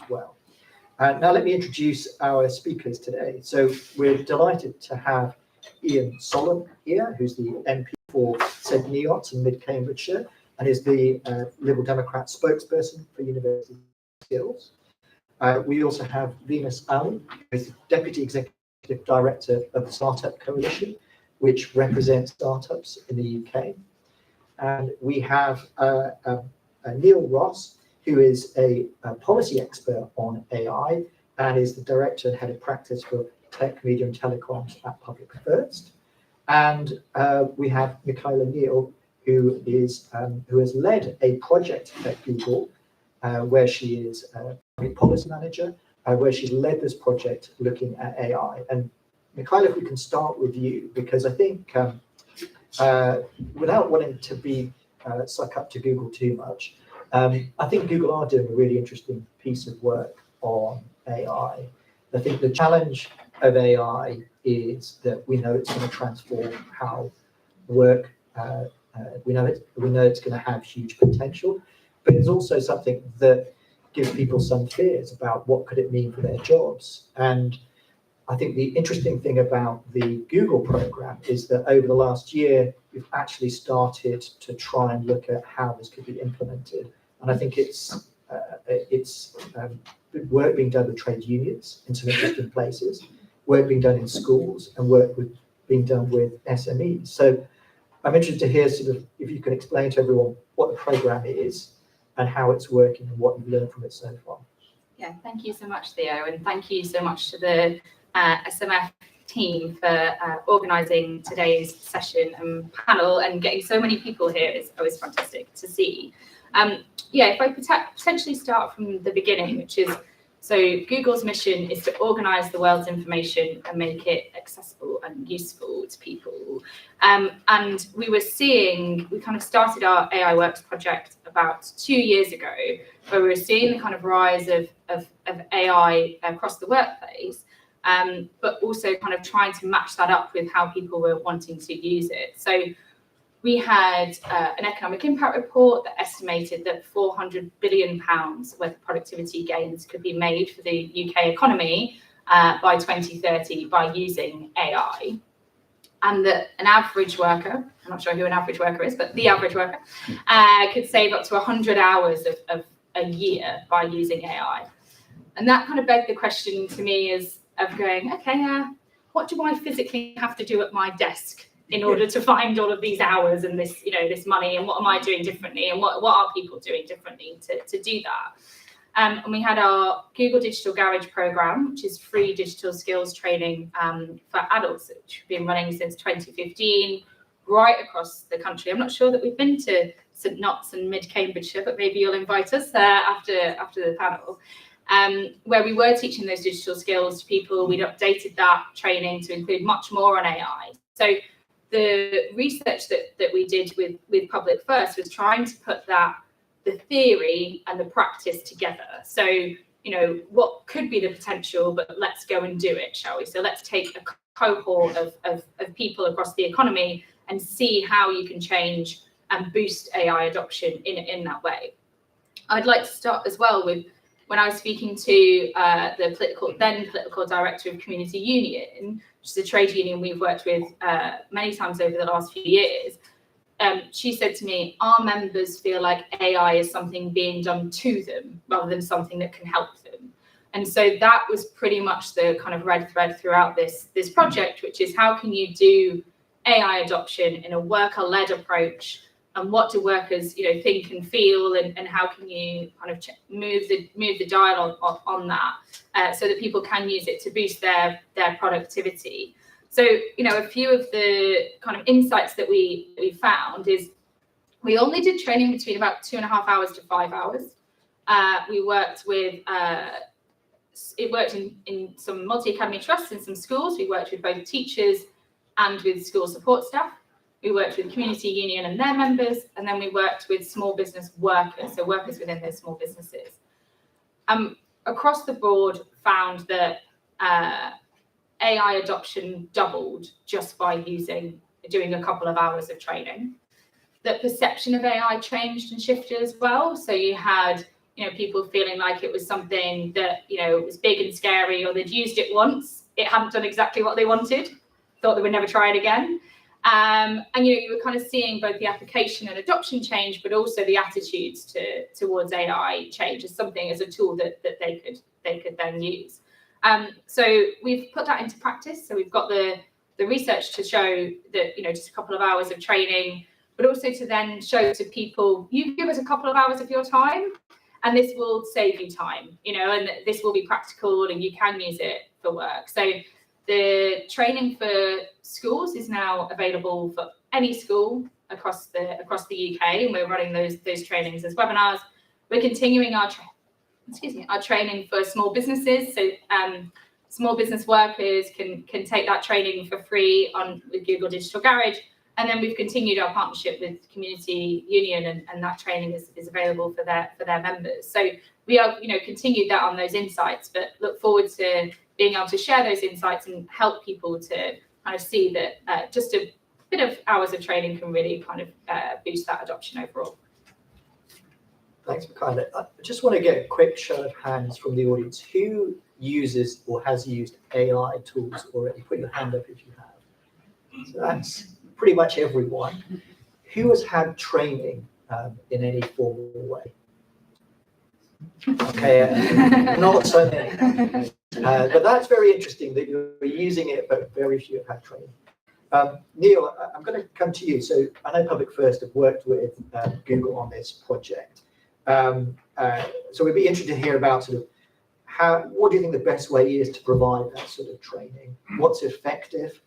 as well. Now let me introduce our speakers today. So we're delighted to have Ian Sollom here, who's the MP for St Neots in mid-Cambridgeshire and is the Liberal Democrat spokesperson for University Skills. We also have Vinous, who is the Deputy Executive Director of the Startup Coalition, which represents startups in the UK. And we have Neil Ross, who is a policy expert on AI and is the Director and Head of Practice for Tech, Media and Telecoms at Public First. And we have Michaela, who has led a project at Google where she is a policy manager, where she's led this project looking at AI. And Michaela, if we can start with you, because I think without wanting to be suck up to Google too much, I think Google are doing a really interesting piece of work on AI. I think the challenge of AI is that we know it's going to transform how work. We know it's going to have huge potential, but it's also something that gives people some fears about what could it mean for their jobs. And I think the interesting thing about the Google program is that over the last year, we've actually started to try and look at how this could be implemented. And I think it's work being done with trade unions in some interesting places, work being done in schools, and work being done with SMEs. So I'm interested to hear sort of if you can explain to everyone what the program is and how it's working and what you've learned from it so far. Yeah, thank you so much, Theo, and thank you so much to the SMF team for organising today's session and panel and getting so many people here. It's always fantastic to see. If I potentially start from the beginning, which is, so Google's mission is to organise the world's information and make it accessible and useful to people. And we kind of started our AI Works project about 2 years ago, where we were seeing the kind of rise of AI across the workplace, but also kind of trying to match that up with how people were wanting to use it. So we had an economic impact report that estimated that £400 billion worth of productivity gains could be made for the UK economy by 2030 by using AI. And that an average worker, I'm not sure who an average worker is, but the average worker could save up to 100 hours of a year by using AI. And that kind of begged the question to me of going, okay, what do I physically have to do at my desk in order to find all of these hours and this, this money, and what am I doing differently, and what are people doing differently to do that? And we had our Google Digital Garage program, which is free digital skills training for adults, which we've been running since 2015, right across the country. I'm not sure that we've been to St Neots and mid-Cambridgeshire, but maybe you'll invite us after the panel. Where we were teaching those digital skills to people. We'd updated that training to include much more on AI. So the research that we did with Public First was trying to put the theory and the practice together. So, what could be the potential, but let's go and do it, shall we? So let's take a cohort of people across the economy and see how you can change and boost AI adoption in that way. I'd like to start as well with when I was speaking to the then political director of Community Union, which is a trade union we've worked with many times over the last few years. She said to me, our members feel like AI is something being done to them rather than something that can help them. And so that was pretty much the kind of red thread throughout this project, which is how can you do AI adoption in a worker-led approach, and what do workers think and feel, and how can you kind of move the dial on that so that people can use it to boost their productivity. So a few of the kind of insights that we found is we only did training between about 2.5 hours to 5 hours. We worked with it worked in some multi-academy trusts in some schools. We worked with both teachers and with school support staff. We worked with Community Union and their members, and then we worked with small business workers, so workers within those small businesses. Across the board, found that AI adoption doubled just by doing a couple of hours of training. The perception of AI changed and shifted as well. So you had people feeling like it was something that, was big and scary, or they'd used it once, it hadn't done exactly what they wanted, thought they would never try it again. And you were kind of seeing both the application and adoption change, but also the attitudes towards AI change as a tool that they could then use. So we've put that into practice. So we've got the research to show that, just a couple of hours of training, but also to then show to people, you give us a couple of hours of your time, and this will save you time, and this will be practical, and you can use it for work. So the training for schools is now available for any school across the UK, and we're running those trainings as webinars. We're continuing our training for small businesses. So small business workers can take that training for free with Google Digital Garage. And then we've continued our partnership with Community Union, and that training is available for their members. So we have continued that on those insights, but look forward to being able to share those insights and help people to kind of see that just a bit of hours of training can really kind of boost that adoption overall. Thanks, Michaela. I just want to get a quick show of hands from the audience. Who uses or has used AI tools already? Put your hand up if you have. So that's pretty much everyone. Who has had training in any formal way? Okay, not so many. But that's very interesting that you're using it, but very few have had training. Neil, I'm going to come to you. So I know Public First have worked with Google on this project. So we'd be interested to hear about sort of what do you think the best way is to provide that sort of training? What's effective?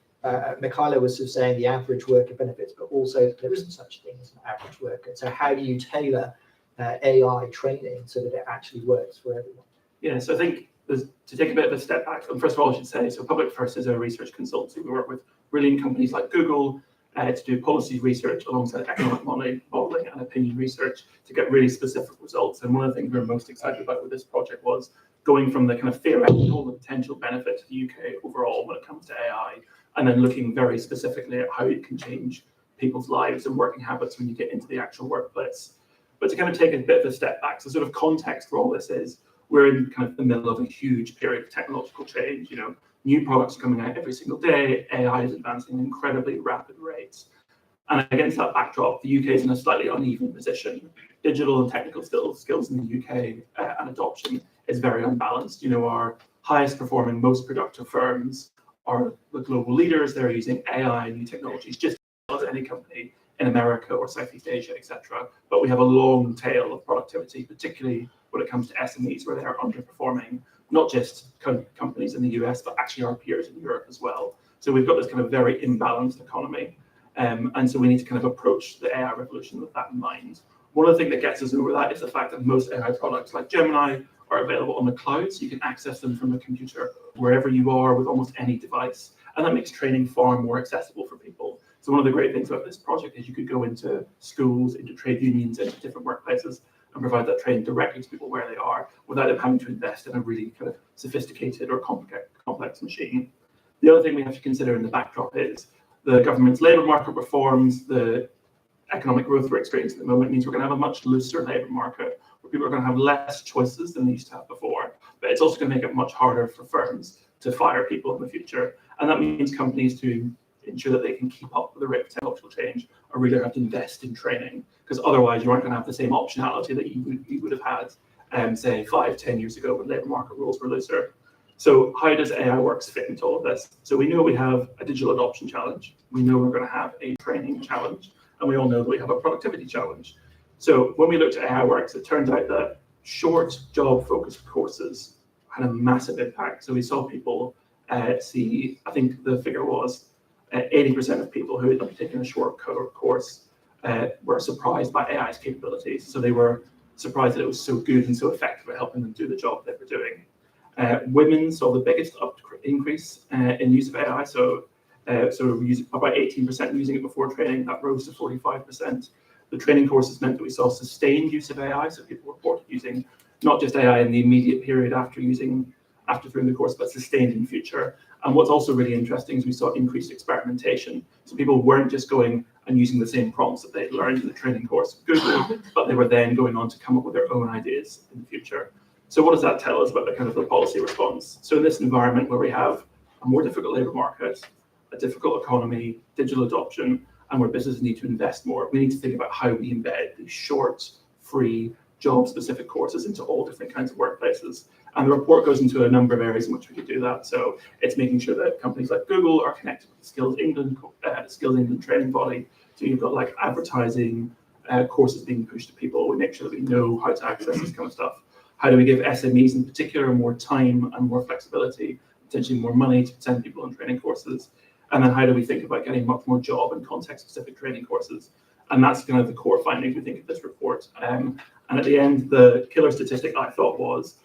Michaela was sort of saying the average worker benefits, but also there isn't such a thing as an average worker. So how do you tailor AI training so that it actually works for everyone? Yeah, so I think to take a bit of a step back, and first of all, I should say, so Public First is a research consultancy. We work with brilliant companies like Google to do policy research alongside economic modelling and opinion research to get really specific results. And one of the things we're most excited about with this project was going from the kind of theoretical, the potential benefit to the UK overall when it comes to AI, and then looking very specifically at how it can change people's lives and working habits when you get into the actual workplace. But to kind of take a bit of a step back, so sort of context for all this is, we're in kind of the middle of a huge period of technological change. New products are coming out every single day. AI is advancing at incredibly rapid rates. And against that backdrop, the UK is in a slightly uneven position. Digital and technical skills in the UK and adoption is very unbalanced. Our highest performing, most productive firms are the global leaders. They're using AI and new technologies just as any company in America or Southeast Asia, etc. But we have a long tail of productivity, particularly when it comes to SMEs, where they are underperforming, not just companies in the US, but actually our peers in Europe as well. So we've got this kind of very imbalanced economy. And so we need to kind of approach the AI revolution with that in mind. One of the things that gets us over that is the fact that most AI products like Gemini are available on the cloud, so you can access them from a computer wherever you are with almost any device. And that makes training far more accessible for people. So one of the great things about this project is you could go into schools, into trade unions, into different workplaces and provide that training directly to people where they are without them having to invest in a really kind of sophisticated or complex machine. The other thing we have to consider in the backdrop is the government's labour market reforms, the economic growth we're experiencing at the moment means we're going to have a much looser labour market where people are going to have less choices than they used to have before. But it's also going to make it much harder for firms to fire people in the future. And that means companies to ensure that they can keep up with the rate of technological change or really have to invest in training, because otherwise you aren't going to have the same optionality that you would have had, say, 5-10 years ago when labour market rules were looser. So how does AI Works fit into all of this? So we know we have a digital adoption challenge. We know we're going to have a training challenge. And we all know that we have a productivity challenge. So when we looked at AI Works, it turned out that short job-focused courses had a massive impact. So we saw people see, I think the figure was 80% of people who had taken a short course were surprised by AI's capabilities. So they were surprised that it was so good and so effective at helping them do the job they were doing. Women saw the biggest increase in use of AI. So about 18% using it before training. That rose to 45%. The training courses meant that we saw sustained use of AI. So people reported using not just AI in the immediate period after doing the course, but sustained in future. And what's also really interesting is we saw increased experimentation. So people weren't just going and using the same prompts that they'd learned in the training course of Google, but they were then going on to come up with their own ideas in the future. So what does that tell us about the kind of the policy response? So in this environment where we have a more difficult labour market, a difficult economy, digital adoption, and where businesses need to invest more, we need to think about how we embed these short, free, job-specific courses into all different kinds of workplaces. And the report goes into a number of areas in which we could do that. So it's making sure that companies like Google are connected with the Skills England training body. So you've got like advertising, courses being pushed to people. We make sure that we know how to access this kind of stuff. How do we give SMEs in particular more time and more flexibility, potentially more money to send people on training courses? And then how do we think about getting much more job and context-specific training courses? And that's kind of the core findings we think of this report. And at the end, the killer statistic I thought was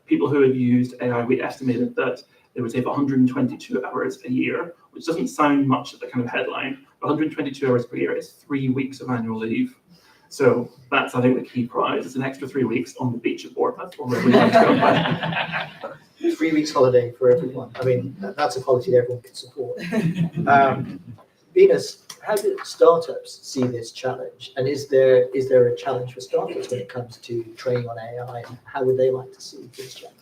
people who had used AI, we estimated that they would save 122 hours a year, which doesn't sound much at the kind of headline. 122 hours per year is 3 weeks of annual leave. So that's, I think, the key prize. It's an extra 3 weeks on the beach at Bournemouth or wherever we want to go back. 3 weeks holiday for everyone. I mean, that's a policy that everyone can support. Vinous, how do startups see this challenge? And is there a challenge for startups when it comes to training on AI? And how would they like to see this challenge?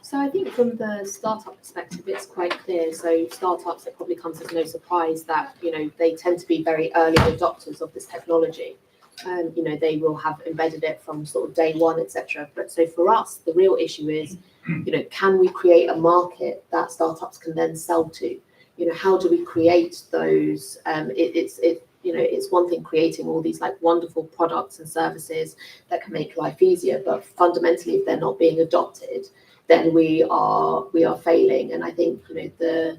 So I think from the startup perspective, it's quite clear. So startups, it probably comes as no surprise that, they tend to be very early adopters of this technology. They will have embedded it from sort of day one, etc. But so for us, the real issue is, can we create a market that startups can then sell to? How do we create those? It's one thing creating all these like wonderful products and services that can make life easier, but fundamentally, if they're not being adopted, then we are failing. And I think the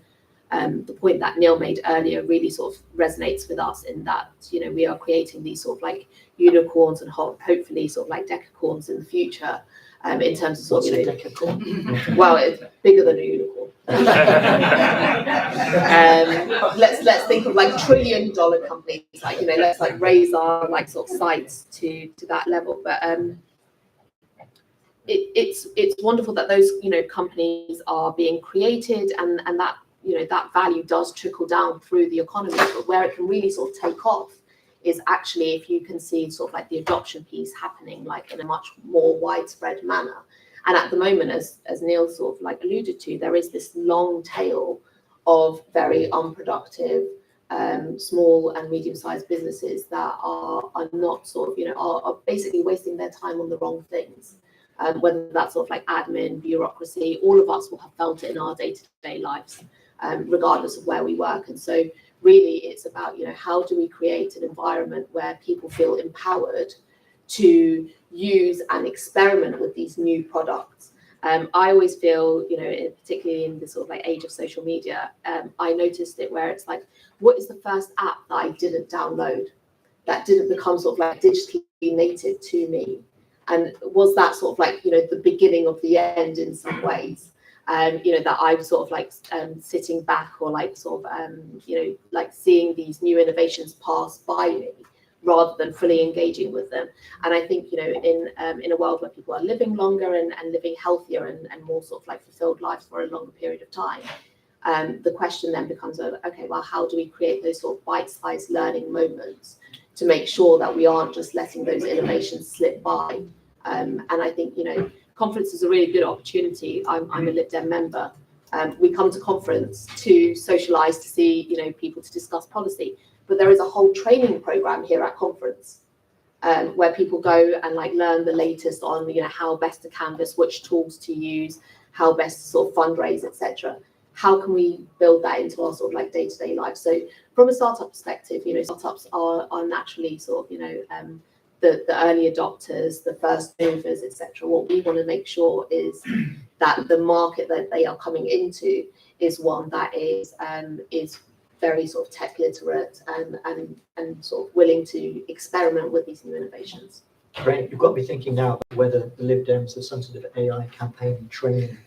point that Neil made earlier really sort of resonates with us in that we are creating these sort of like unicorns and hopefully sort of like decacorns in the future. In terms of sort of decacorn? Well, it's bigger than a unicorn. Let's think of like $1 trillion companies, like let's like raise our like sort of sights to that level. But it's wonderful that those companies are being created and that that value does trickle down through the economy. But where it can really sort of take off is actually if you can see sort of like the adoption piece happening like in a much more widespread manner. And at the moment, as Neil sort of like alluded to, there is this long tail of very unproductive small and medium-sized businesses that are not sort of are basically wasting their time on the wrong things. Whether that's sort of like admin, bureaucracy, all of us will have felt it in our day-to-day lives, regardless of where we work. And so really it's about, how do we create an environment where people feel empowered to use and experiment with these new products. I always feel, particularly in the sort of like age of social media, I noticed it where it's like, what is the first app that I didn't download that didn't become sort of like digitally native to me? And was that sort of like, the beginning of the end in some ways? That I'm sort of like sitting back or like sort of, like seeing these new innovations pass by me rather than fully engaging with them. And I think, in a world where people are living longer and living healthier and more sort of like fulfilled lives for a longer period of time, the question then becomes, okay, well, how do we create those sort of bite-sized learning moments to make sure that we aren't just letting those innovations slip by? And I think, conference is a really good opportunity. I'm a Lib Dem member. We come to conference to socialise, to see, people, to discuss policy. But there is a whole training program here at conference where people go and like learn the latest on, how best to canvas, which tools to use, how best to sort of fundraise, etc. How can we build that into our sort of like day-to-day life? So from a startup perspective, startups are naturally sort of, the early adopters, the first movers, etc. What we want to make sure is that the market that they are coming into is one that is very sort of tech literate and sort of willing to experiment with these new innovations. Great. You've got me thinking now about whether the Lib Dems have some sort of AI campaign and training.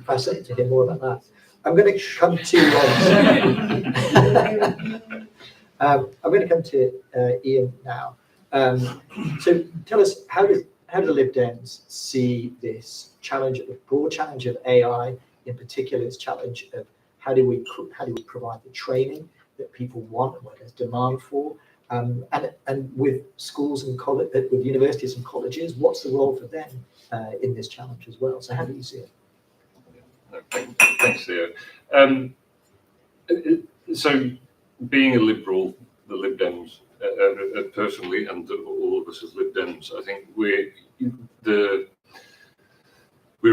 Fascinated to hear more about that. I'm going to come to Ian now. So tell us, how do the Lib Dems see this challenge, the broad challenge of AI, in particular, this challenge of How do we provide the training that people want and where there's demand for? And with schools and with universities and colleges, what's the role for them in this challenge as well? So how do you see it? Thanks, Theo. So being a Liberal, the Lib Dems, personally, and all of us as Lib Dems, I think we're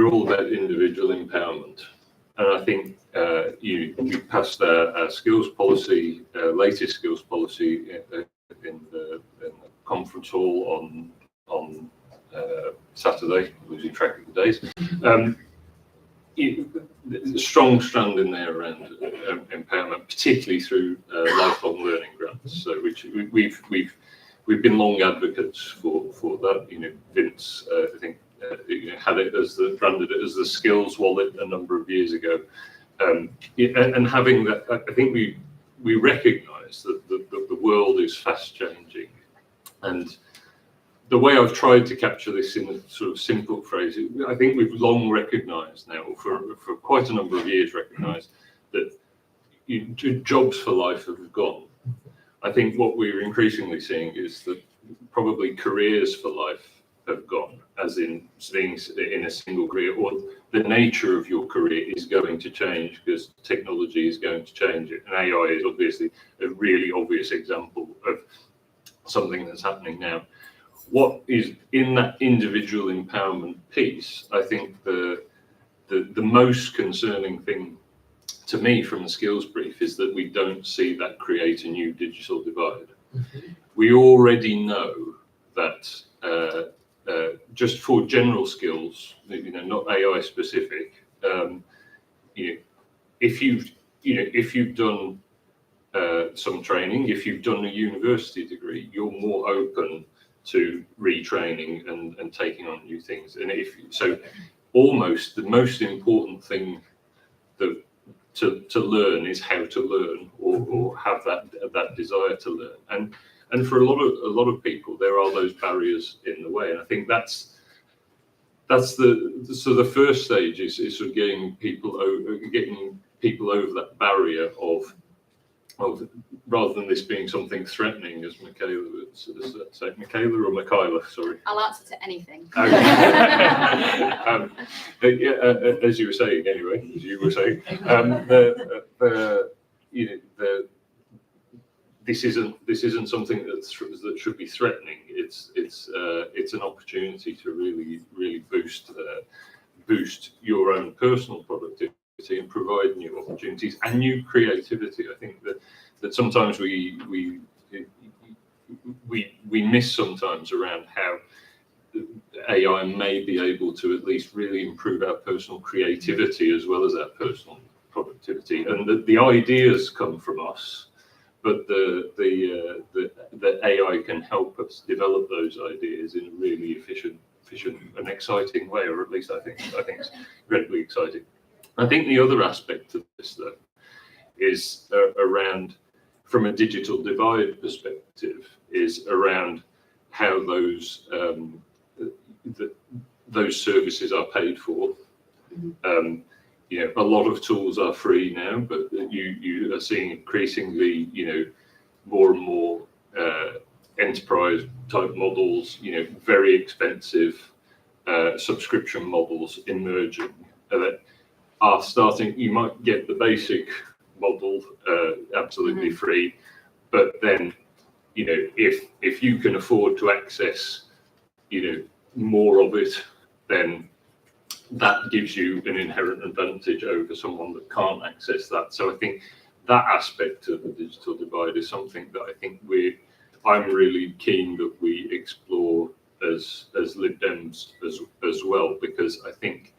all about individual empowerment. And I think we passed our skills policy, latest skills policy in the conference hall on Saturday, losing track of the days. There's a strong strand in there around empowerment, particularly through lifelong learning grants. So which we've been long advocates for that. Vince, I think, had it as branded it as the skills wallet a number of years ago, and having that, I think we recognise that the world is fast changing, and the way I've tried to capture this in a sort of simple phrase, I think we've long recognised now, for quite a number of years recognised, that jobs for life have gone. I think what we're increasingly seeing is that probably careers for life have gone, as in being in a single career, or the nature of your career is going to change because technology is going to change it. And AI is obviously a really obvious example of something that's happening now. What is in that individual empowerment piece, I think the most concerning thing to me from the skills brief is that we don't see that create a new digital divide. Mm-hmm. We already know that just for general skills, not AI specific, if you've done some training, if you've done a university degree, you're more open to retraining and taking on new things. And so almost the most important thing that to learn is how to learn, or have that desire to learn. And for a lot of people, there are those barriers in the way. And I think that's the first stage is sort of getting people over that barrier of rather than this being something threatening, as Michaela would say. Michaela or Michaela, sorry. I'll answer to anything. Okay. As you were saying, anyway, this isn't something that should be threatening. It's an opportunity to really boost your own personal productivity and provide new opportunities and new creativity. I think that sometimes we miss sometimes around how AI may be able to at least really improve our personal creativity as well as our personal productivity, and the ideas come from us, but the AI can help us develop those ideas in a really efficient and exciting way, or at least I think it's incredibly exciting. I think the other aspect of this, though, is around, from a digital divide perspective, is around how those services are paid for. A lot of tools are free now, but you are seeing increasingly, more and more enterprise type models, very expensive subscription models emerging that are starting. You might get the basic model absolutely free, but then if you can afford to access more of it, then that gives you an inherent advantage over someone that can't access that. So I think that aspect of the digital divide is something that I think I'm really keen that we explore as Lib Dems as well, because I think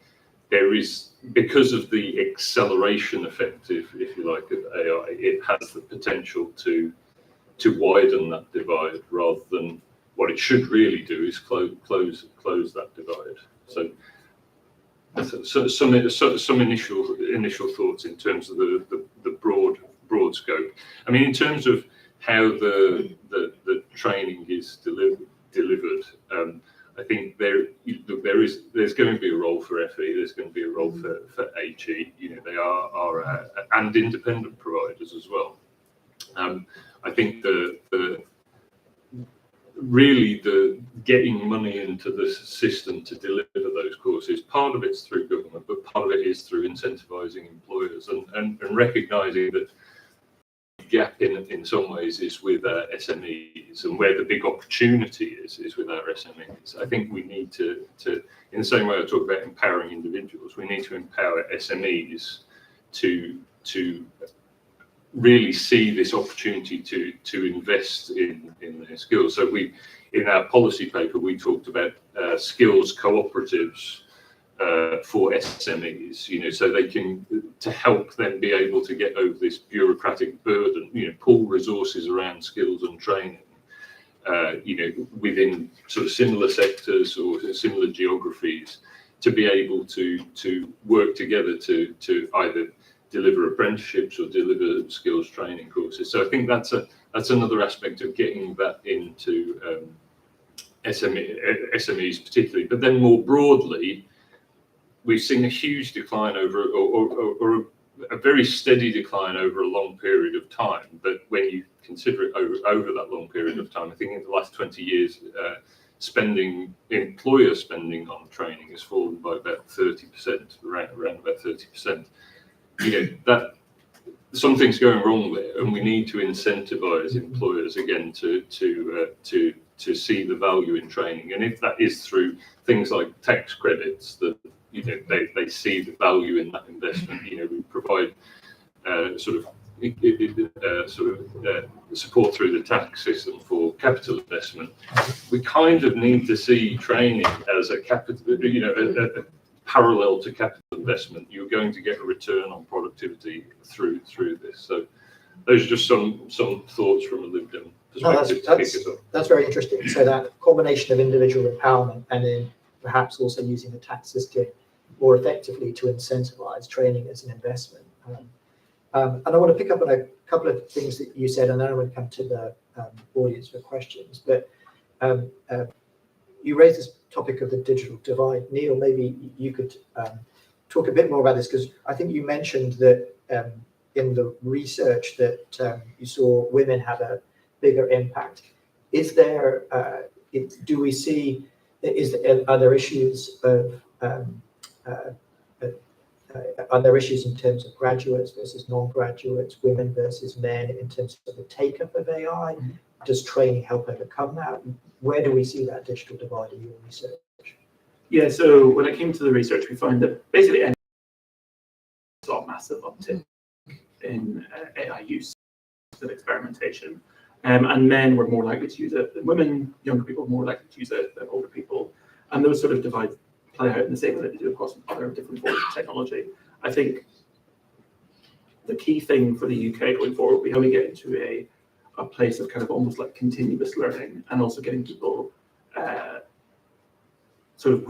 there is, because of the acceleration effect, if you like, of AI, it has the potential to widen that divide rather than what it should really do is close that divide. So some initial thoughts in terms of the broad scope. I mean, in terms of how the training is delivered, I think there's there's going to be a role for FE, there's going to be a role for HE. They are and independent providers as well. I think the getting money into the system to deliver those courses, part of it's through government, but part of it is through incentivizing employers and recognizing that the gap in some ways is with SMEs, and where the big opportunity is with our SMEs. I think we need to in the same way I talk about empowering individuals, we need to empower SMEs to really see this opportunity to invest in their skills. So in our policy paper, we talked about skills cooperatives for SMEs, so they can, to help them be able to get over this bureaucratic burden, pool resources around skills and training, within sort of similar sectors or similar geographies, to be able to work together to either deliver apprenticeships or deliver skills training courses. So I think that's another aspect of getting that into SMEs particularly. But then more broadly, we've seen a huge decline or a very steady decline over a long period of time. But when you consider it over that long period of time, I think in the last 20 years, employer spending on training has fallen by about 30%, around about 30%. That something's going wrong there, and we need to incentivize employers again to see the value in training. And if that is through things like tax credits, that they see the value in that investment. We provide support through the tax system for capital investment. We kind of need to see training as a capital, parallel to capital investment. You're going to get a return on productivity through this. So those are just some thoughts from a lived-in perspective. That's very interesting. So that combination of individual empowerment and then perhaps also using the tax system more effectively to incentivize training as an investment. And I want to pick up on a couple of things that you said, and then I want to come to the audience for questions. But you raised this topic of the digital divide. Neil, maybe you could talk a bit more about this, because I think you mentioned that in the research that you saw women have a bigger impact. Is there, do we see, are there issues of, are there issues in terms of graduates versus non-graduates, women versus men, in terms of the take-up of AI? Does training help overcome that? Where do we see that digital divide in your research? Yeah, so when it came to the research, we found that basically any saw a massive uptick in AI use and experimentation. And men were more likely to use it than women, younger people were more likely to use it than older people. And those sort of divides play out in the same way that they do across other different forms of technology. I think the key thing for the UK going forward will be how we get into a place of kind of almost like continuous learning, and also getting people sort of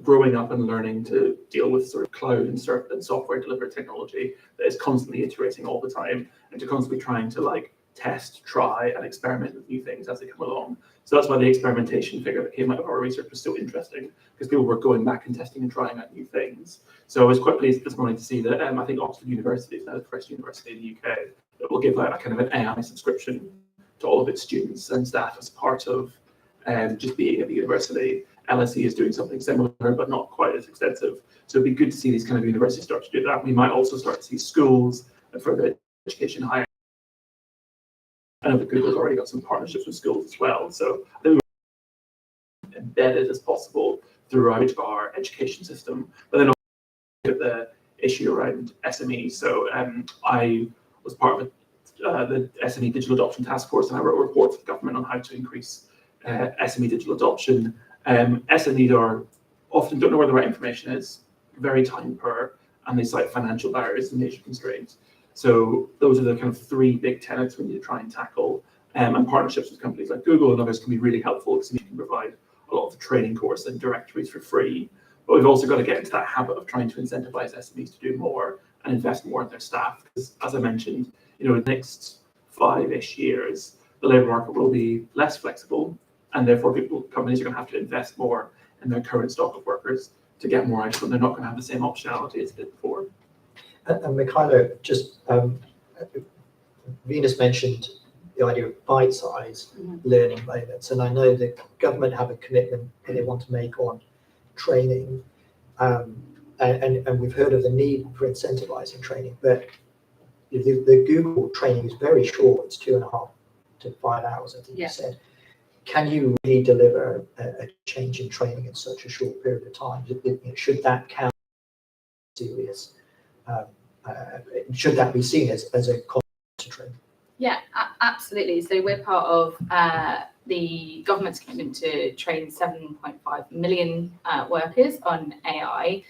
growing up and learning to deal with sort of cloud and software delivered technology that is constantly iterating all the time, and to constantly trying to like test, try, and experiment with new things as they come along. So that's why the experimentation figure that came out of our research was so interesting, because people were going back and testing and trying out new things. So I was quite pleased this morning to see that I think Oxford University is now the first university in the UK that will give out a kind of an AI subscription to all of its students and staff as part of just being at the university. LSE is doing something similar, but not quite as extensive. So it'd be good to see these kind of universities start to do that. We might also start to see schools and further education higher. I know that Google's already got some partnerships with schools as well. So I think we're embedded as possible throughout our education system. But then also the issue around SMEs. So I was part of the SME Digital Adoption Task Force, and I wrote a report to the government on how to increase SME digital adoption. SMEs are often don't know where the right information is, very time poor, and they cite financial barriers and major constraints. So those are the kind of three big tenets we need to try and tackle. And partnerships with companies like Google and others can be really helpful, because you can provide a lot of the training course and directories for free. But we've also got to get into that habit of trying to incentivize SMEs to do more and invest more in their staff. Because as I mentioned, in the next 5-ish years, the labour market will be less flexible, and therefore companies are going to have to invest more in their current stock of workers to get more out of them. They're not going to have the same optionality as they did before. And Michaela, just Venus mentioned the idea of bite-sized learning moments, and I know the government have a commitment that they want to make on training, and we've heard of the need for incentivizing training, but the Google training is very short. It's 2.5 to 5 hours, I think you said. Can you really deliver a change in training in such a short period of time? Should that count as serious? Should that be seen as a training? Yeah, absolutely. So we're part of the government's commitment to train 7.5 million workers on AI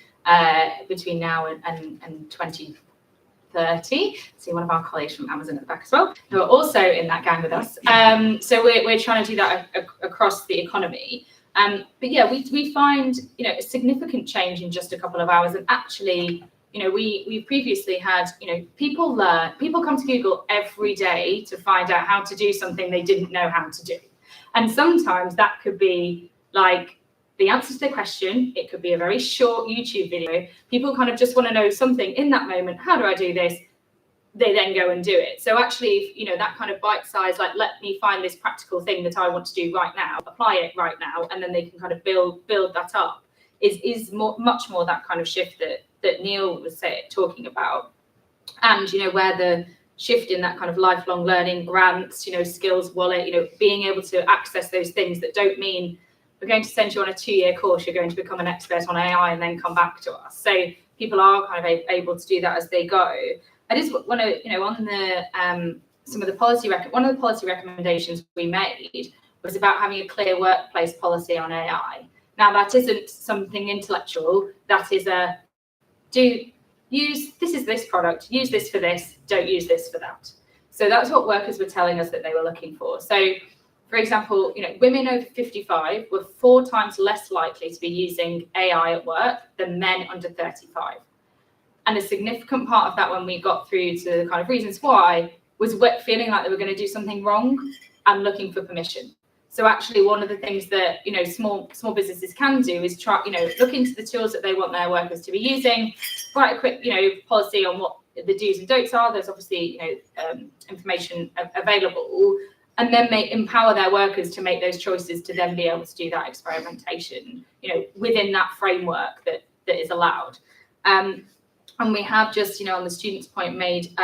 between now and 2030. See one of our colleagues from Amazon at the back as well, who are also in that gang with us. So we're trying to do that across the economy. But yeah, we find a significant change in just a couple of hours, and actually. We previously had, people come to Google every day to find out how to do something they didn't know how to do. And sometimes that could be like the answer to the question. It could be a very short YouTube video. People kind of just want to know something in that moment. How do I do this? They then go and do it. So actually, that kind of bite size, like, let me find this practical thing that I want to do right now, apply it right now, and then they can kind of build that up is much more that kind of shift that Neil was talking about, and where the shift in that kind of lifelong learning grants, skills wallet, being able to access those things that don't mean we're going to send you on a 2-year course, you're going to become an expert on AI and then come back to us. So people are kind of able to do that as they go. I just want to, on the some of the policy one of the policy recommendations we made was about having a clear workplace policy on AI. Now that isn't something intellectual. That is this product, use this for this, don't use this for that. So that's what workers were telling us that they were looking for. So, for example, women over 55 were 4 times less likely to be using AI at work than men under 35. And a significant part of that, when we got through to the kind of reasons why, was feeling like they were going to do something wrong and looking for permission. So actually, one of the things that small businesses can do is try look into the tools that they want their workers to be using, write a quick policy on what the do's and don'ts are. There's obviously information available, and then empower their workers to make those choices to then be able to do that experimentation within that framework that is allowed. And we have just, on the students' point, made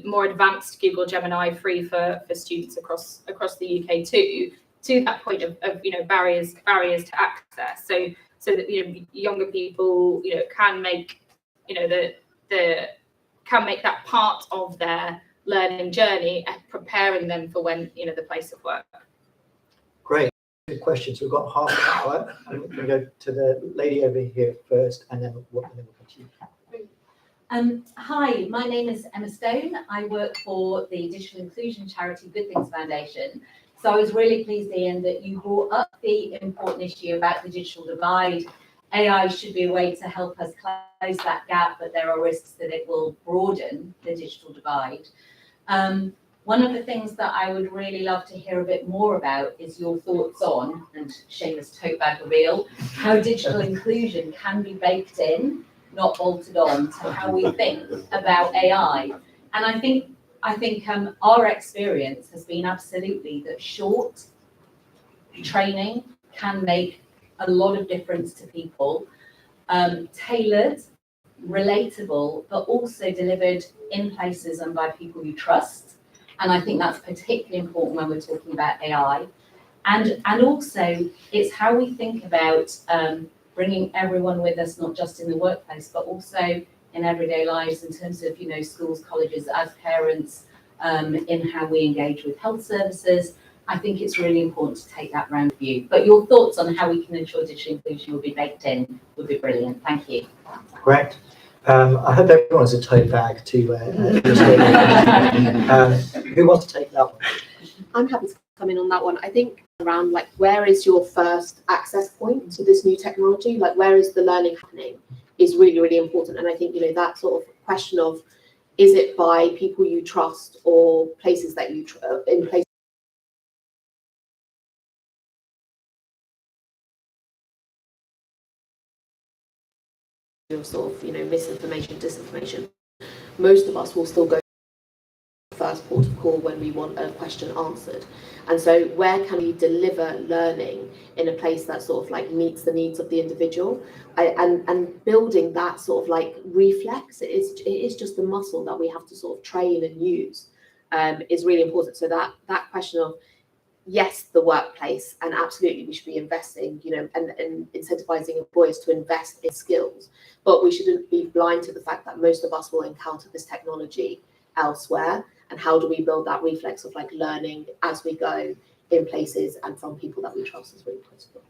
more advanced Google Gemini free for students across the UK too. To that point of barriers to access, so that younger people can make can make that part of their learning journey and preparing them for when the place of work. Great. Good questions. We've got half an hour. I'm going to go to the lady over here first, and then we'll come to you. Hi, my name is Emma Stone. I work for the digital inclusion charity Good Things Foundation. So I was really pleased, Ian, that you brought up the important issue about the digital divide. AI should be a way to help us close that gap, but there are risks that it will broaden the digital divide. One of the things that I would really love to hear a bit more about is your thoughts on, and shameless tote bag reveal, how digital inclusion can be baked in, not bolted on, to how we think about AI. And I think our experience has been absolutely that short training can make a lot of difference to people, tailored, relatable, but also delivered in places and by people you trust. And I think that's particularly important when we're talking about AI. And also, it's how we think about bringing everyone with us, not just in the workplace, but also in everyday lives in terms of, schools, colleges, as parents, in how we engage with health services. I think it's really important to take that round view. But your thoughts on how we can ensure digital inclusion will be baked in would be brilliant. Thank you. Great. I hope everyone's a tote bag to who wants to take that one? I'm happy to come in on that one. I think around where is your first access point to this new technology? Where is the learning happening is really, really important. And I think, that sort of question of, is it by people you trust or places that you in places of sort of, misinformation, disinformation, most of us will still go first port of call when we want a question answered. And so where can we deliver learning in a place that sort of like meets the needs of the individual, and building that sort of like reflex, it is just the muscle that we have to sort of train and use, is really important. So that question of, yes, the workplace, and absolutely we should be investing, and incentivizing employers to invest in skills, but we shouldn't be blind to the fact that most of us will encounter this technology elsewhere. And how do we build that reflex of like learning as we go in places and from people that we trust is really critical.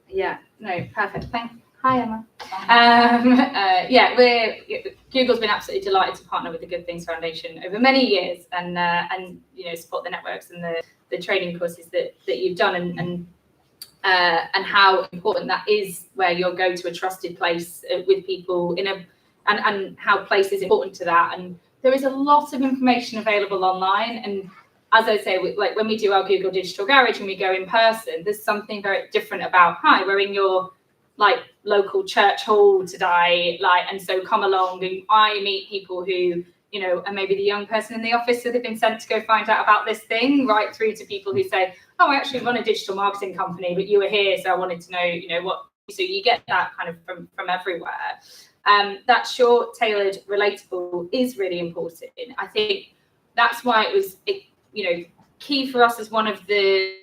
Yeah, no, perfect. Thanks. Hi, Emma. Google's been absolutely delighted to partner with the Good Things Foundation over many years, and support the networks and the training courses that you've done, and how important that is, where you'll go to a trusted place with people and how place is important to that. And there is a lot of information available online, and as I say, like when we do our Google Digital Garage and we go in person, there's something very different about, hi, we're in your like local church hall today, like, and so come along, and I meet people who, are maybe the young person in the office that they've been sent to go find out about this thing, right through to people who say, oh, I actually run a digital marketing company, but you were here, so I wanted to know, what. So you get that kind of from everywhere. That short, tailored, relatable is really important. I think that's why it was, key for us as one of the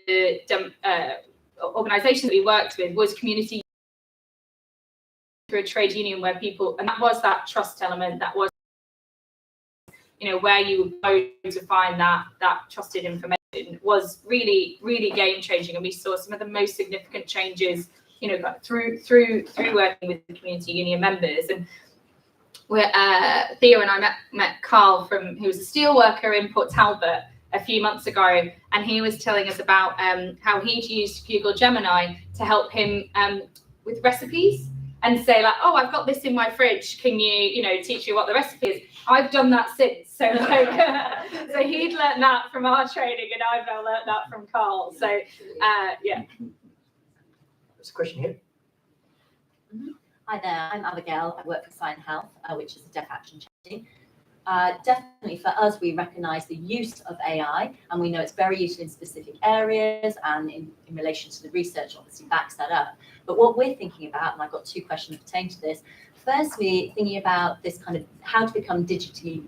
organisations that we worked with was community through a trade union where people, and that was that trust element, that was, where you would go to find that trusted information was really, really game changing. And we saw some of the most significant changes, through working with the community union members. And Theo and I met Carl who was a steel worker in Port Talbot a few months ago, and he was telling us about how he'd used Google Gemini to help him with recipes, and say like, oh, I've got this in my fridge, can you, teach me what the recipe is? I've done that since. So like, so he'd learned that from our training, and I've now learned that from Carl. So yeah. There's a question here. Hi there, I'm Abigail. I work for Sign Health, which is a deaf action charity. Definitely for us, we recognise the use of AI, and we know it's very useful in specific areas, and in relation to the research obviously backs that up. But what we're thinking about, and I've got two questions pertaining to this. Firstly, thinking about this kind of how to become digitally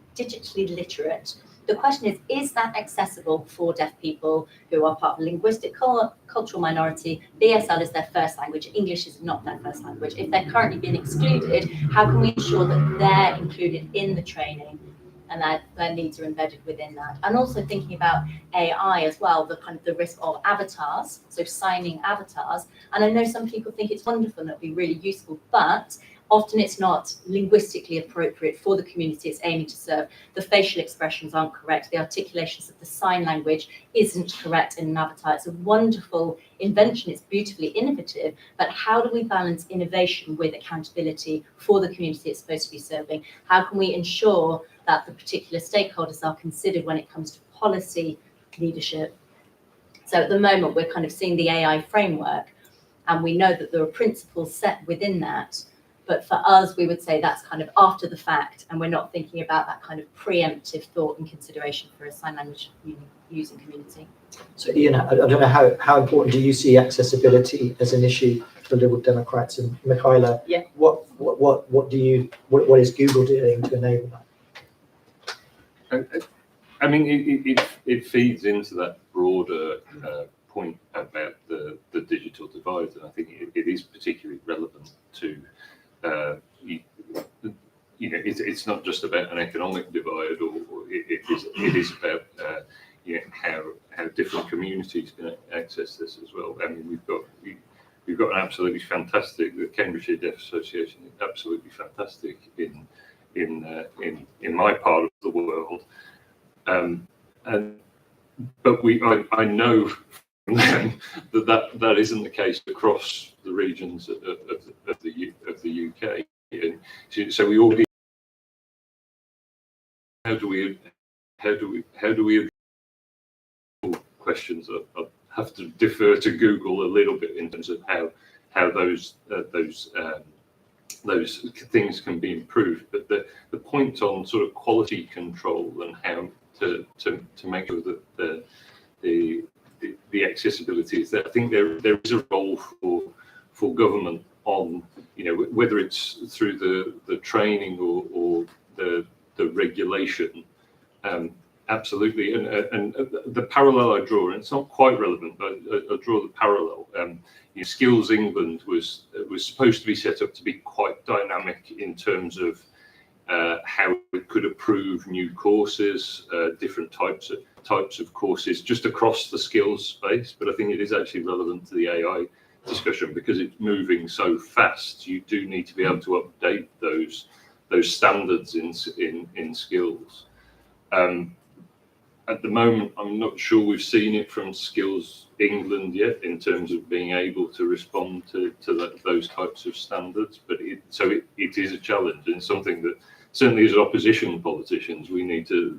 literate. The question is that accessible for deaf people who are part of a linguistic cultural minority? BSL is their first language, English is not their first language. If they're currently being excluded, how can we ensure that they're included in the training and that their needs are embedded within that? And also thinking about AI as well, the kind of the risk of avatars, so signing avatars. And I know some people think it's wonderful and it'll be really useful, but often it's not linguistically appropriate for the community it's aiming to serve. The facial expressions aren't correct. The articulations of the sign language isn't correct in an avatar. It's a wonderful invention. It's beautifully innovative. But how do we balance innovation with accountability for the community it's supposed to be serving? How can we ensure that the particular stakeholders are considered when it comes to policy leadership? So at the moment, we're kind of seeing the AI framework, and we know that there are principles set within that. But for us, we would say that's kind of after the fact, and we're not thinking about that kind of preemptive thought and consideration for a sign language using community. So Ian, I don't know how important do you see accessibility as an issue for Liberal Democrats, and Michaela, Yeah. what is Google doing to enable that? I mean, it feeds into that broader point about the digital divide, and I think it is particularly relevant to. It's not just about an economic divide, or it is about how different communities can access this as well. I mean, we've got an absolutely fantastic, the Cambridgeshire Deaf Association is absolutely fantastic in my part of the world, but I know from them that isn't the case across the regions of the UK. And so we already how do we questions? I have to defer to Google a little bit in terms of how those those things can be improved. But the point on sort of quality control and how to make sure that the accessibility is there. I think there is a role for government on, whether it's through the training or the regulation. Absolutely, and the parallel I draw, and it's not quite relevant, but I draw the parallel. Skills England was supposed to be set up to be quite dynamic in terms of how it could approve new courses, different types of courses, just across the skills space. But I think it is actually relevant to the AI discussion because it's moving so fast. You do need to be able to update those standards in skills. At the moment, I'm not sure we've seen it from Skills England yet in terms of being able to respond to those types of standards. But it is a challenge, and something that certainly as opposition politicians we need to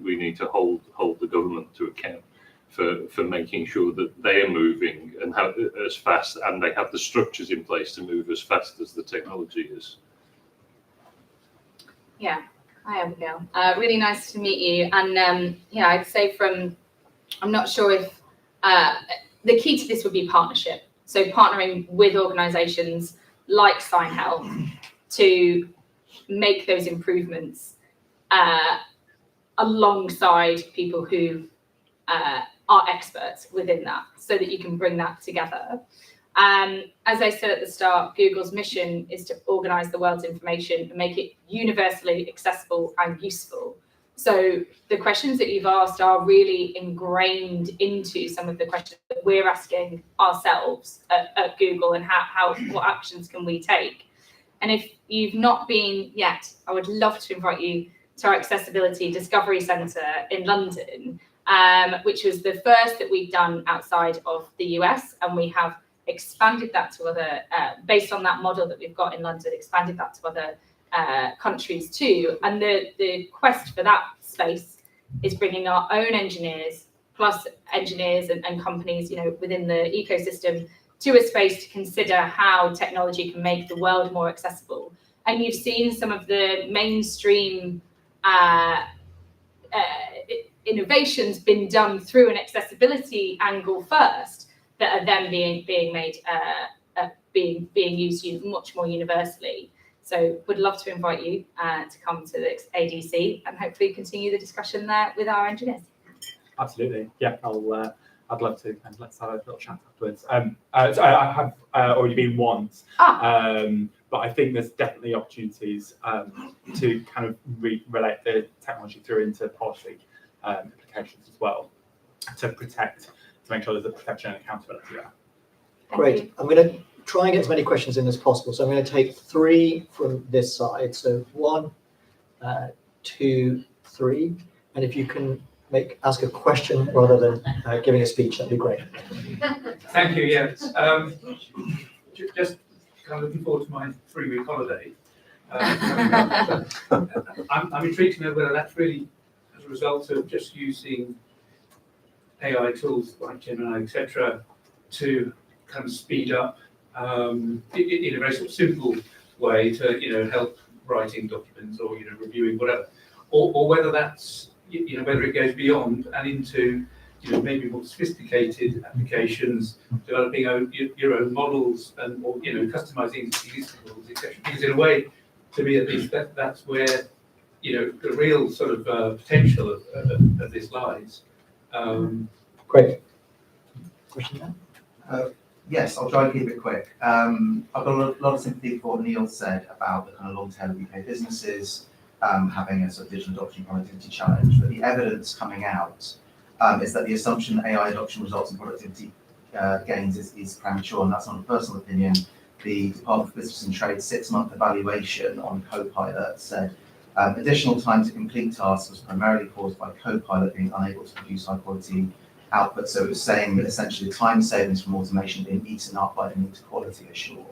hold the government to account for making sure that they are moving and have as fast, and they have the structures in place to move as fast as the technology is. Yeah. Hi, Abigail. Really nice to meet you. And I'd say I'm not sure if the key to this would be partnership. So partnering with organisations like Sign Health to make those improvements alongside people who are experts within that, so that you can bring that together. As I said at the start, Google's mission is to organise the world's information and make it universally accessible and useful. So the questions that you've asked are really ingrained into some of the questions that we're asking ourselves at Google, and what actions can we take. And if you've not been yet, I would love to invite you to our Accessibility Discovery Centre in London, which was the first that we've done outside of the US, and we have expanded that to other, based on that model that we've got in London, expanded that to other countries too. And the quest for that space is bringing our own engineers, plus engineers and companies, within the ecosystem, to a space to consider how technology can make the world more accessible. And you've seen some of the mainstream innovations been done through an accessibility angle first, that are then being made, being used much more universally. So would love to invite you to come to the ADC and hopefully continue the discussion there with our engineers. Absolutely, yeah. I'd love to, and let's have a little chat afterwards. So I have already been once, but I think there's definitely opportunities to kind of relate the technology through into policy implications as well, to make sure there's a protection and accountability there. Great. I'm going to try and get as many questions in as possible. So I'm going to take 3 from this side. So 1, 2, 3. And if you can ask a question rather than giving a speech, that'd be great. Thank you. Yes. Just kind of looking forward to my 3-week holiday. I'm intrigued to know whether that's really as a result of just using AI tools like Gemini, etc., to kind of speed up in a very sort of simple way to help writing documents or reviewing whatever, or whether that's whether it goes beyond and into maybe more sophisticated applications, developing your own models or customizing existing models, etc. Because in a way, to me at least, that's where the real sort of potential of this lies. Great. Question there? Yes, I'll try and keep it quick. I've got a lot of sympathy for what Neil said about the kind of long tail of UK businesses having a sort of digital adoption productivity challenge. But the evidence coming out is that the assumption that AI adoption results in productivity gains is premature, and that's not a personal opinion. The Department for Business and Trade 6-month evaluation on Copilot said additional time to complete tasks was primarily caused by Copilot being unable to produce high quality output. So it was saying that essentially time savings from automation being eaten up by the need to quality assure.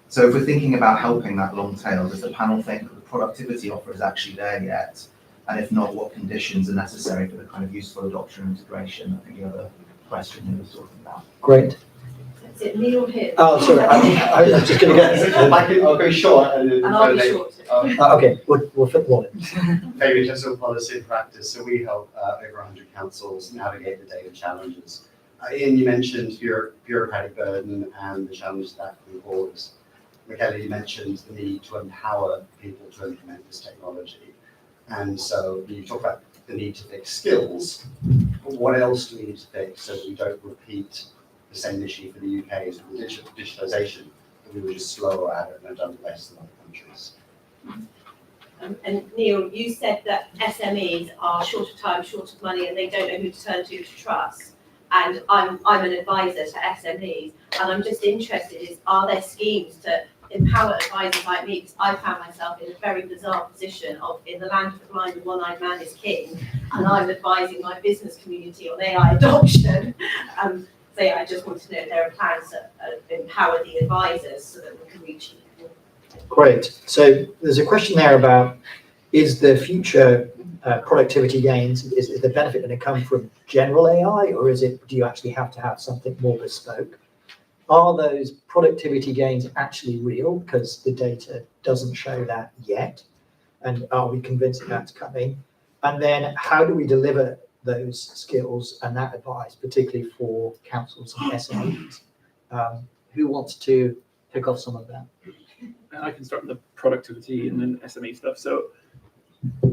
So if we're thinking about helping that long tail, does the panel think that the productivity offer is actually there yet? And if not, what conditions are necessary for the kind of useful adoption and integration? I think the other question you were talking about. Great. Is it me or him? Oh, sorry, I was just going to get. I'll go short and then. And I'll be short. Okay, we'll fit one in. Maybe just on policy and practice. So we help over 100 councils navigate the data challenges. Ian, you mentioned bureaucratic burden and the challenges that can cause. Michaela, you mentioned the need to empower people to implement this technology. And so you talk about the need to fix skills, but what else do we need to fix so that we don't repeat the same issue for the UK as with digitalisation, that we were just slower at it and have done less than other countries? And Neil, you said that SMEs are short of time, short of money, and they don't know who to turn to trust. And I'm an advisor to SMEs, and I'm just interested are there schemes to empower advisors like me? Because I found myself in a very bizarre position of, in the land of the blind, the one-eyed man is king, and I'm advising my business community on AI adoption. So yeah, I just want to know if there are plans to empower the advisors so that we can reach people. Great. So there's a question there about, is the future productivity gains, is the benefit going to come from general AI, or do you actually have to have something more bespoke? Are those productivity gains actually real? Because the data doesn't show that yet. And are we convinced that's coming? And then how do we deliver those skills and that advice, particularly for councils and SMEs? Who wants to pick off some of that? I can start with the productivity and then SME stuff. So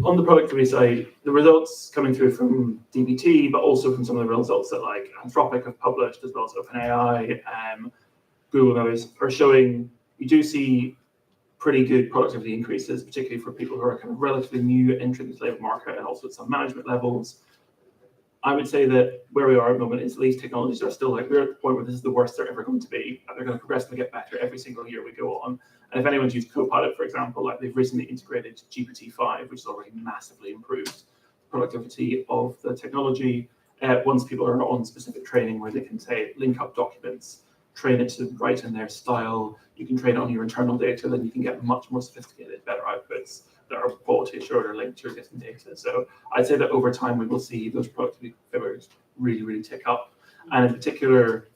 on the productivity side, the results coming through from DBT, but also from some of the results that like Anthropic have published, as well as OpenAI, Google and others, are showing you do see pretty good productivity increases, particularly for people who are kind of relatively new entering the labour market and also at some management levels. I would say that where we are at the moment is these technologies are still like, we're at the point where this is the worst they're ever going to be, and they're going to progressively get better every single year we go on. And if anyone's used Copilot, for example, like they've recently integrated GPT-5, which has already massively improved productivity of the technology. Once people are on specific training where they can say, link up documents, train it to write in their style, you can train it on your internal data, then you can get much more sophisticated, better outputs that are quality assured or linked to your existing data. So I'd say that over time we will see those productivity figures really, really tick up. And in particular,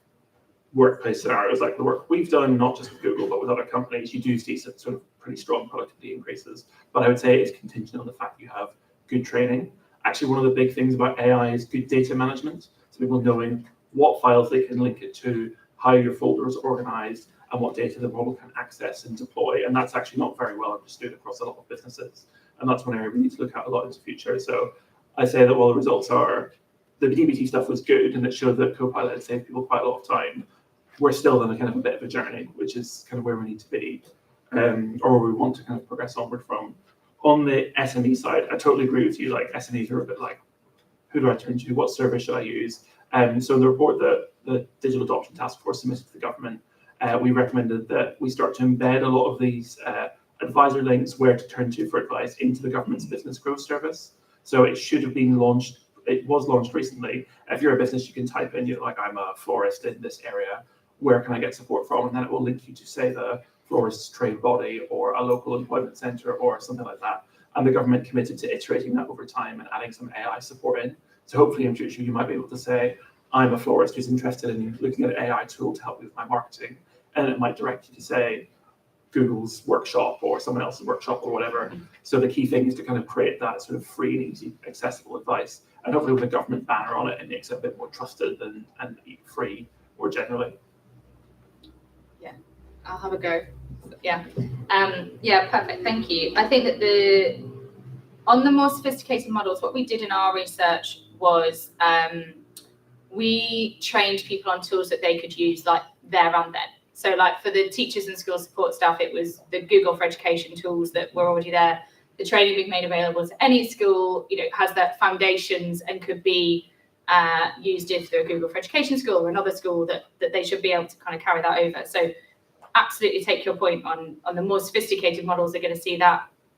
workplace scenarios like the work we've done, not just with Google, but with other companies, you do see some sort of pretty strong productivity increases. But I would say it's contingent on the fact you have good training. Actually, one of the big things about AI is good data management. So people knowing what files they can link it to, how your folder is organized, and what data the model can access and deploy. And that's actually not very well understood across a lot of businesses. And that's one area we need to look at a lot into the future. So I say that while the results are, the DBT stuff was good and it showed that Copilot had saved people quite a lot of time, we're still in a kind of a bit of a journey, which is kind of where we need to be, or where we want to kind of progress onward from. On the SME side, I totally agree with you. Like SMEs are a bit like, who do I turn to? What service should I use? So in the report that the Digital Adoption Task Force submitted to the government, we recommended that we start to embed a lot of these advisor links where to turn to for advice into the government's business growth service. So it should have been launched. It was launched recently. If you're a business, you can type in, like, I'm a florist in this area. Where can I get support from? And then it will link you to, say, the florist's trade body or a local employment centre or something like that. And the government committed to iterating that over time and adding some AI support in. So hopefully in future, you might be able to say, I'm a florist who's interested in looking at an AI tool to help me with my marketing. And it might direct you to, say, Google's workshop or someone else's workshop or whatever. So the key thing is to kind of create that sort of free and easy, accessible advice. And hopefully with a government banner on it, it makes it a bit more trusted and free more generally. I'll have a go. Yeah. Perfect. Thank you. I think that on the more sophisticated models, what we did in our research was we trained people on tools that they could use like there and then. So like for the teachers and school support staff, it was the Google for Education tools that were already there. The training we've made available to any school, has that foundations and could be used if they're a Google for Education school or another school that they should be able to kind of carry that over. So absolutely take your point on the more sophisticated models are going to see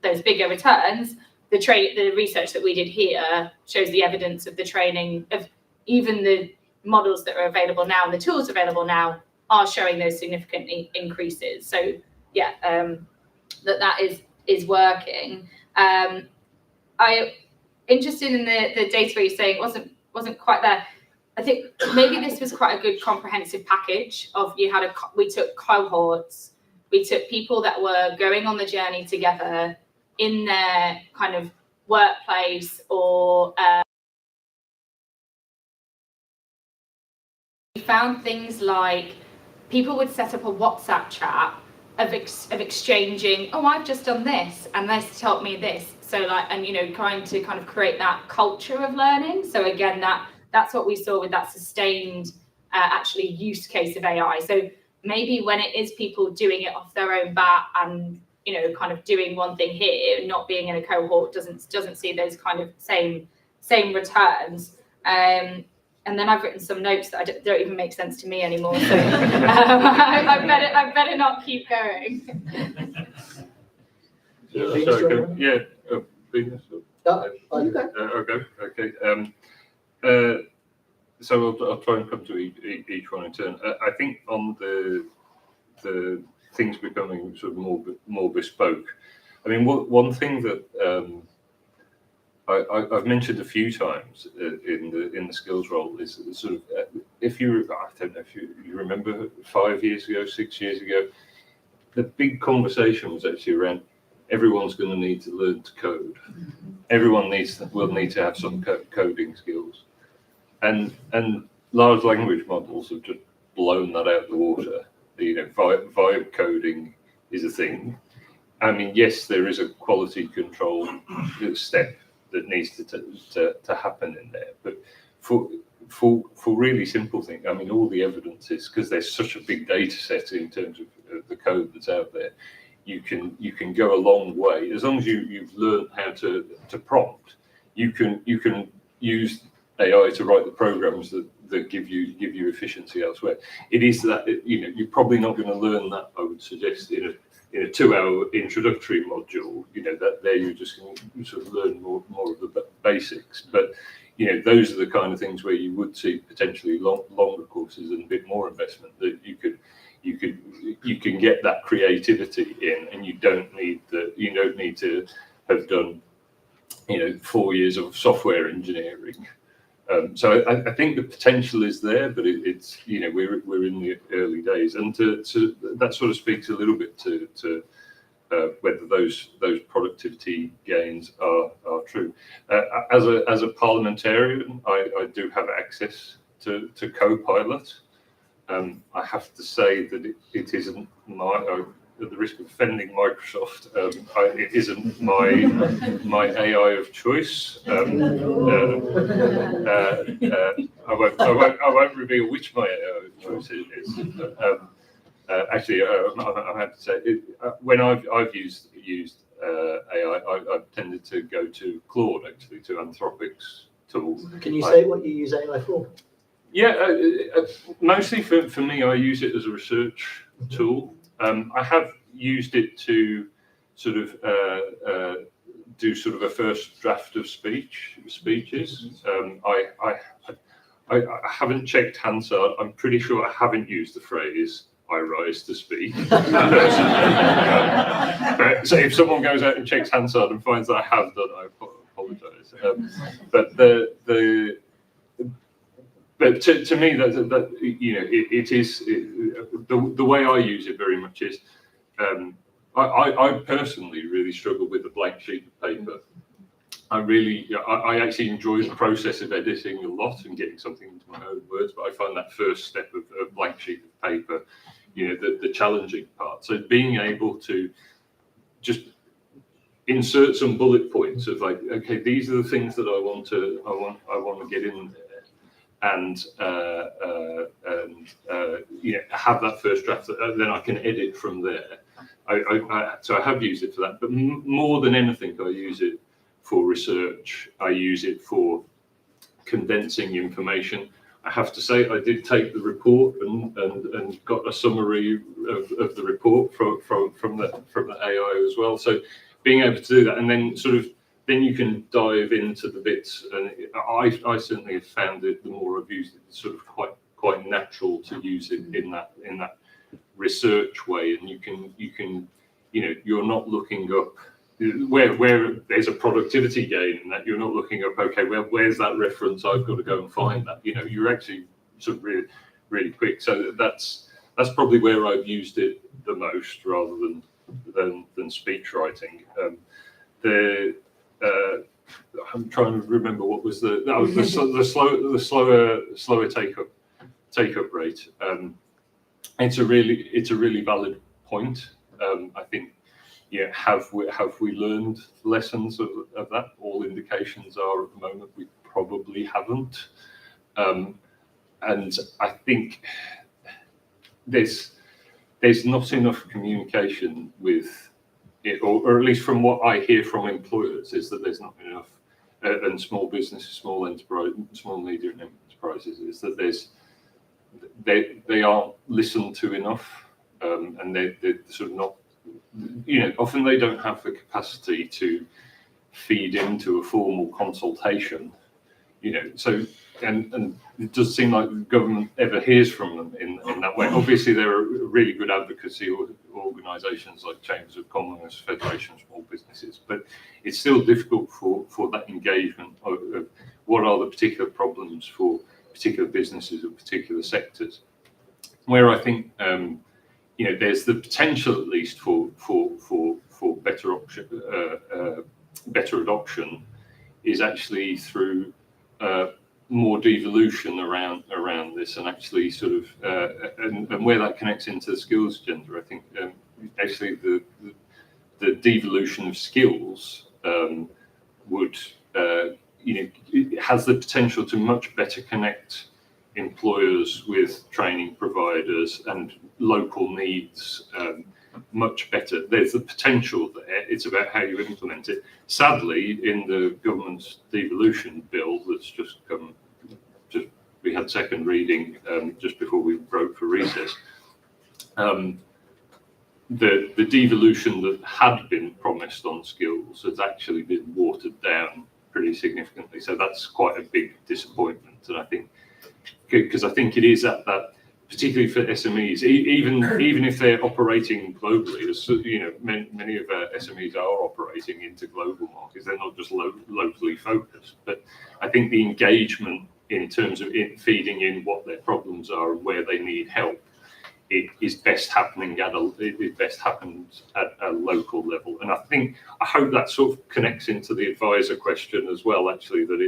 those bigger returns. The research that we did here shows the evidence of the training of even the models that are available now and the tools available now are showing those significant increases. So yeah, that is working. I'm interested in the data where you're saying it wasn't quite there. I think maybe this was quite a good comprehensive package of we took cohorts, we took people that were going on the journey together in their kind of workplace or we found things like people would set up a WhatsApp chat of exchanging, oh, I've just done this and this taught me this. So like, and trying to kind of create that culture of learning. So again, that's what we saw with that sustained actually use case of AI. So maybe when it is people doing it off their own bat and kind of doing one thing here, not being in a cohort doesn't see those kind of same returns. And then I've written some notes that don't even make sense to me anymore. So I better not keep going. Venous. Okay. So I'll try and come to each one in turn. I think on the things becoming sort of more bespoke. I mean, one thing that I've mentioned a few times in the skills role is sort of I don't know if you remember 5 years ago, 6 years ago, the big conversation was actually around everyone's going to need to learn to code. Everyone will need to have some coding skills, and large language models have just blown that out the water. Vibe coding is a thing. I mean, yes, there is a quality control step that needs to happen in there, but for really simple things, I mean, all the evidence is, because there's such a big data set in terms of the code that's out there, you can go a long way as long as you've learned how to prompt. You can use AI to write the programs that give you efficiency elsewhere. It is that you're probably not going to learn that, I would suggest, in a 2-hour introductory module. That there you're just going to sort of learn more of the basics. But those are the kind of things where you would see potentially longer courses and a bit more investment, that you can get that creativity in, and you don't need to have done 4 years of software engineering. So I think the potential is there, but it's we're in the early days, and that sort of speaks a little bit to whether those productivity gains are true. As a parliamentarian, I do have access to Copilot. I have to say that it isn't at the risk of offending Microsoft, it isn't my AI of choice. I won't reveal which my AI of choice is. Actually, I have to say, when I've used AI, I've tended to go to Claude, actually, to Anthropic's tools. Can you say what you use AI for? Yeah, mostly for me, I use it as a research tool. I have used it to sort of do sort of a first draft of speeches. I haven't checked Hansard. I'm pretty sure I haven't used the phrase "I rise to speak." So if someone goes out and checks Hansard and finds that I have done, I apologise. But to me, it is the way I use it very much is. I personally really struggle with a blank sheet of paper. I actually enjoy the process of editing a lot and getting something into my own words, but I find that first step of a blank sheet of paper, the challenging part. So being able to just insert some bullet points of like, okay, these are the things that I want to get in there. And have that first draft, then I can edit from there. So I have used it for that, but more than anything, I use it for research. I use it for condensing information. I have to say, I did take the report and got a summary of the report from the AI as well. So being able to do that, and then then you can dive into the bits. And I certainly have found it, the more I've used it, it's sort of quite natural to use it in that research way. And you can you're not looking up where there's a productivity gain in that you're not looking up, okay, where's that reference? I've got to go and find that. You're actually sort of really, really quick. So that's probably where I've used it the most, rather than speech writing. I'm trying to remember what was the slower take up rate. It's a really valid point. I think, have we learned lessons of that? All indications are at the moment we probably haven't. And I think there's not enough communication with it, or at least from what I hear from employers, is that there's not enough, and small businesses, small enterprise, small medium enterprises, is that they aren't listened to enough, and they're sort of not, often they don't have the capacity to feed into a formal consultation, so, and it doesn't seem like the government ever hears from them in that way. Obviously, there are really good advocacy organisations like Chambers of Commerce, Federation of Small Businesses, but it's still difficult for that engagement of what are the particular problems for particular businesses or particular sectors. Where I think there's the potential, at least, for better adoption, is actually through more devolution around this, and actually sort of and where that connects into the skills agenda. I think actually the devolution of skills would it has the potential to much better connect employers with training providers and local needs much better. There's the potential there. It's about how you implement it. Sadly, in the government's devolution bill that's just come, we had second reading just before we broke for recess. The devolution that had been promised on skills has actually been watered down pretty significantly. So that's quite a big disappointment. And I think, because I think it is at that, particularly for SMEs, even if they're operating globally, as many of our SMEs are operating into global markets, they're not just locally focused. But I think the engagement in terms of feeding in what their problems are and where they need help, it is best happening at a local level. And I hope that sort of connects into the advisor question as well. Actually, that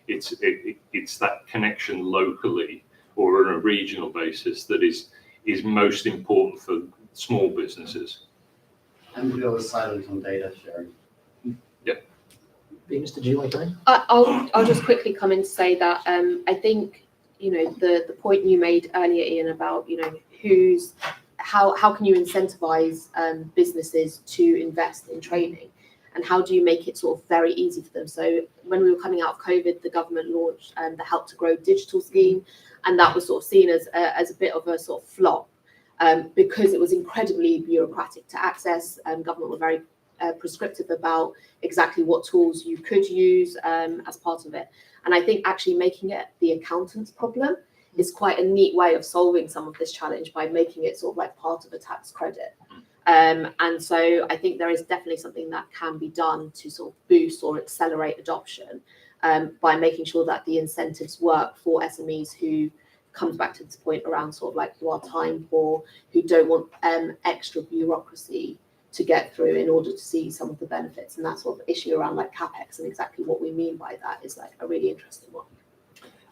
it's that connection locally or on a regional basis that is most important for small businesses. And we go silent on data sharing. Yeah. Vinous, did you like that? I'll just quickly come in to say that I think the point you made earlier, Ian, about how can you incentivize businesses to invest in training, and how do you make it sort of very easy for them? So when we were coming out of COVID, the government launched the Help to Grow digital scheme, and that was sort of seen as a bit of a sort of flop because it was incredibly bureaucratic to access. Government were very prescriptive about exactly what tools you could use as part of it. And I think actually making it the accountant's problem is quite a neat way of solving some of this challenge by making it sort of like part of a tax credit. And so I think there is definitely something that can be done to sort of boost or accelerate adoption by making sure that the incentives work for SMEs who comes back to this point around sort of like who are time poor, who don't want extra bureaucracy to get through in order to see some of the benefits. And that sort of issue around like CapEx and exactly what we mean by that is like a really interesting one.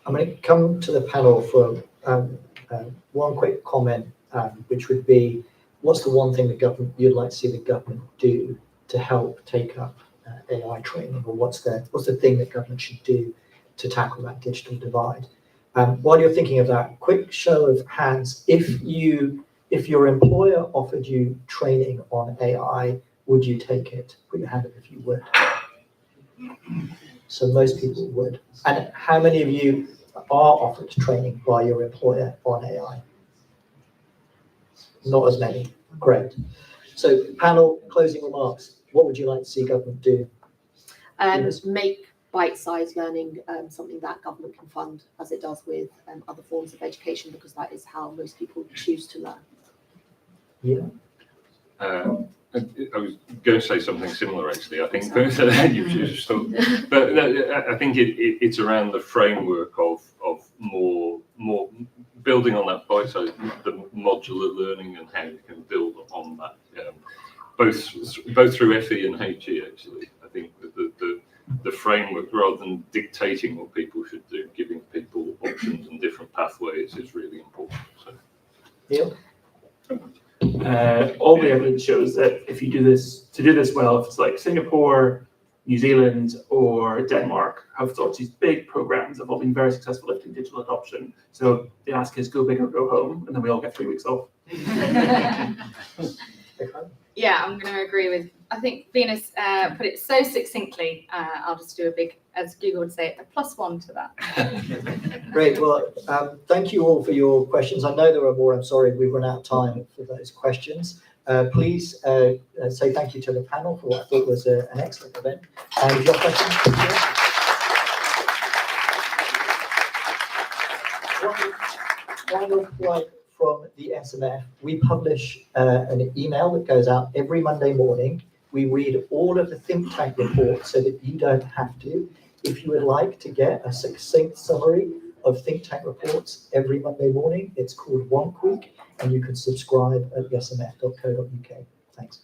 I'm going to come to the panel for one quick comment, which would be, what's the one thing you'd like to see the government do to help take up AI training, or what's the thing that government should do to tackle that digital divide? While you're thinking of that, quick show of hands, if your employer offered you training on AI, would you take it? Put your hand up if you would. So most people would. And how many of you are offered training by your employer on AI? Not as many. Great. So panel, closing remarks. What would you like to see government do? Make bite-sized learning something that government can fund, as it does with other forms of education, because that is how most people choose to learn. Yeah. I was going to say something similar, actually. I think you've just but I think it's around the framework of more building on that bite size, the modular learning, and how you can build on that, both through FE and HE. Actually, I think the framework, rather than dictating what people should do, giving people options and different pathways is really important. So. Theo? All the evidence shows that if you do this well, if it's like Singapore, New Zealand, or Denmark, have sort of these big programs that have all been very successful lifting digital adoption. So the ask is go big or go home, and then we all get 3 weeks off. Yeah, I'm going to agree with, I think Vinous put it so succinctly. I'll just do a big, as Google would say, a +1 to that. Great. Well, thank you all for your questions. I know there are more. I'm sorry we've run out of time for those questions. Please say thank you to the panel for what I thought was an excellent event. And your questions? One flight from the SMF. We publish an email that goes out every Monday morning. We read all of the think tank reports so that you don't have to. If you would like to get a succinct summary of think tank reports every Monday morning, it's called Wonk Week, and you can subscribe at thesmf.co.uk. Thanks.